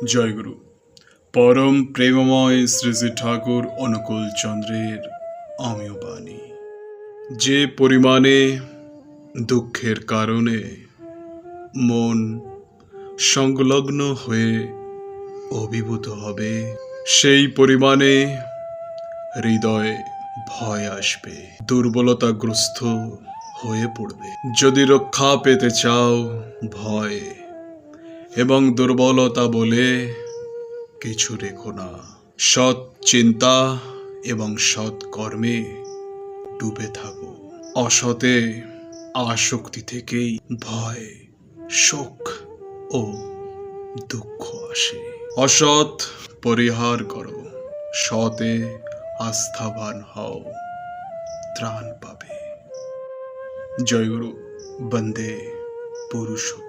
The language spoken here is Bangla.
জয়গুরু। পরম প্রেমময় শ্রী শ্রী ঠাকুর অনুকূল চন্দ্রের অমিয় বাণী। যে পরিমাণে দুঃখের কারণে মন সংলগ্ন হয়ে অভিভূত হবে, সেই পরিমাণে হৃদয়ে ভয় আসবে, দুর্বলতাগ্রস্ত হয়ে পড়বে। যদি রক্ষা পেতে চাও ভয় এবং দুর্বলতা বলে কিছু রেখো না। সৎ চিন্তা এবং সৎ কর্মে ডুবে থাকো। অসতে আসক্তি থেকেই ভয়, শোক ও দুঃখ আসে। অসৎ পরিহার করো, সতে আস্থাবান হও, ত্রাণ পাবে। জয়গুরু। বন্দে পুরুষোত্তম।